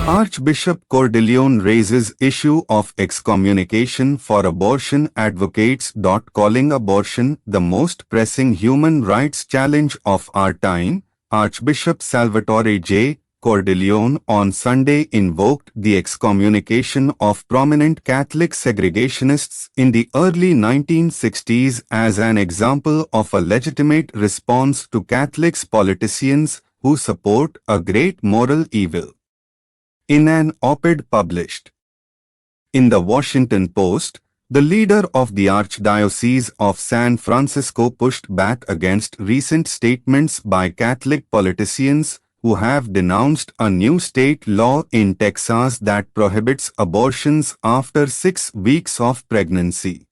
Archbishop Cordileone raises issue of excommunication for abortion advocates. Calling abortion the most pressing human rights challenge of our time, Archbishop Salvatore J. Cordileone on Sunday invoked the excommunication of prominent Catholic segregationists in the early 1960s as an example of a legitimate response to Catholic politicians who support a great moral evil. In an op-ed published in the Washington Post, the leader of the Archdiocese of San Francisco pushed back against recent statements by Catholic politicians who have denounced a new state law in Texas that prohibits abortions after 6 weeks of pregnancy.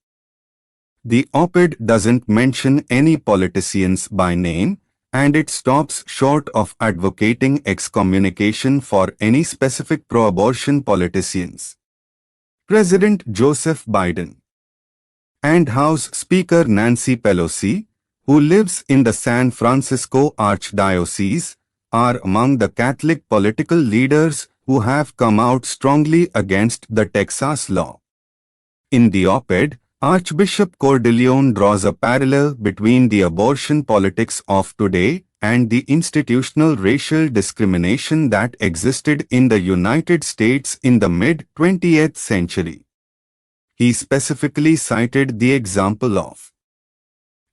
The op-ed doesn't mention any politicians by name, and it stops short of advocating excommunication for any specific pro-abortion politicians. President Joseph Biden and House Speaker Nancy Pelosi, who lives in the San Francisco Archdiocese, are among the Catholic political leaders who have come out strongly against the Texas law. In the op-ed, Archbishop Cordileone draws a parallel between the abortion politics of today and the institutional racial discrimination that existed in the United States in the mid-20th century. He specifically cited the example of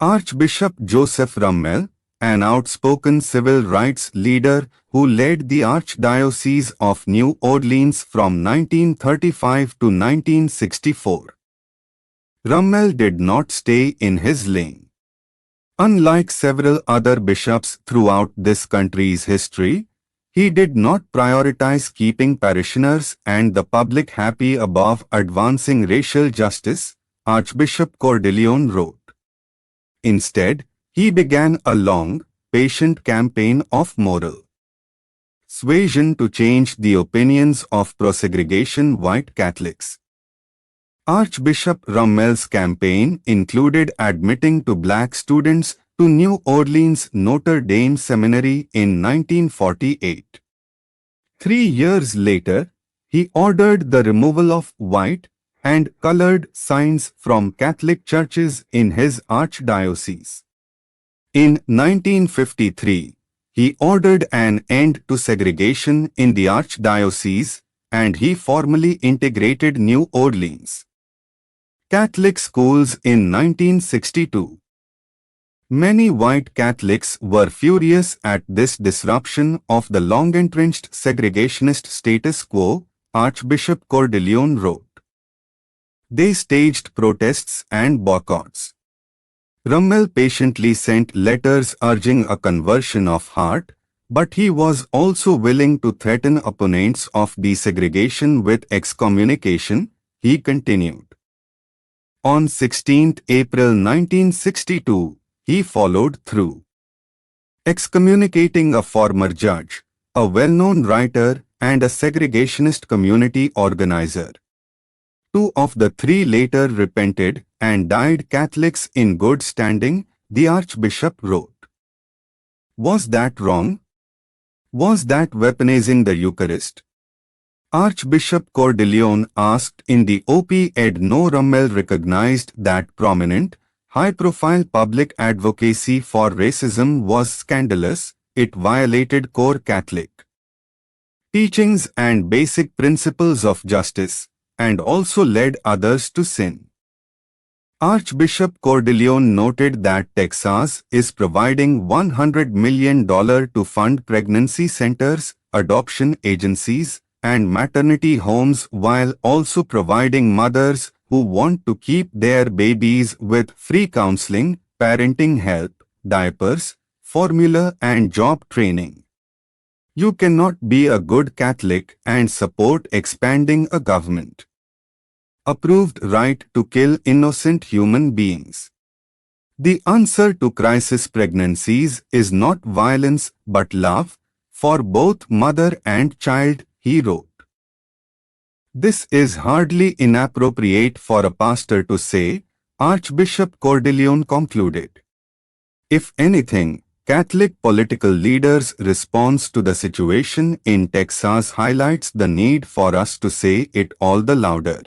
Archbishop Joseph Rummel, an outspoken civil rights leader who led the Archdiocese of New Orleans from 1935 to 1964. Rummel did not stay in his lane. Unlike several other bishops throughout this country's history, he did not prioritize keeping parishioners and the public happy above advancing racial justice, Archbishop Cordileone wrote. Instead, he began a long, patient campaign of moral suasion to change the opinions of pro-segregation white Catholics. Archbishop Rummel's campaign included admitting to black students to New Orleans Notre Dame Seminary in 1948. 3 years later, he ordered the removal of white and colored signs from Catholic churches in his archdiocese. In 1953, he ordered an end to segregation in the archdiocese, and he formally integrated New Orleans Catholic schools in 1962. Many white Catholics were furious at this disruption of the long-entrenched segregationist status quo, Archbishop Cordileone wrote. They staged protests and boycotts. Rummel patiently sent letters urging a conversion of heart, but he was also willing to threaten opponents of desegregation with excommunication, he continued. On 16 April 1962, he followed through, excommunicating a former judge, a well-known writer, and a segregationist community organizer. 2 of the 3 later repented and died Catholics in good standing, the Archbishop wrote. Was that wrong? Was that weaponizing the Eucharist? Archbishop Cordileone asked in the op-ed. No, Rummel recognized that prominent, high-profile public advocacy for racism was scandalous, it violated core Catholic teachings and basic principles of justice, and also led others to sin. Archbishop Cordileone noted that Texas is providing $100 million to fund pregnancy centers, adoption agencies, and maternity homes while also providing mothers who want to keep their babies with free counseling, parenting help, diapers, formula and job training. You cannot be a good Catholic and support expanding a government-approved right to kill innocent human beings. The answer to crisis pregnancies is not violence but love, for both mother and child, he wrote. This is hardly inappropriate for a pastor to say, Archbishop Cordileone concluded. If anything, Catholic political leaders' response to the situation in Texas highlights the need for us to say it all the louder.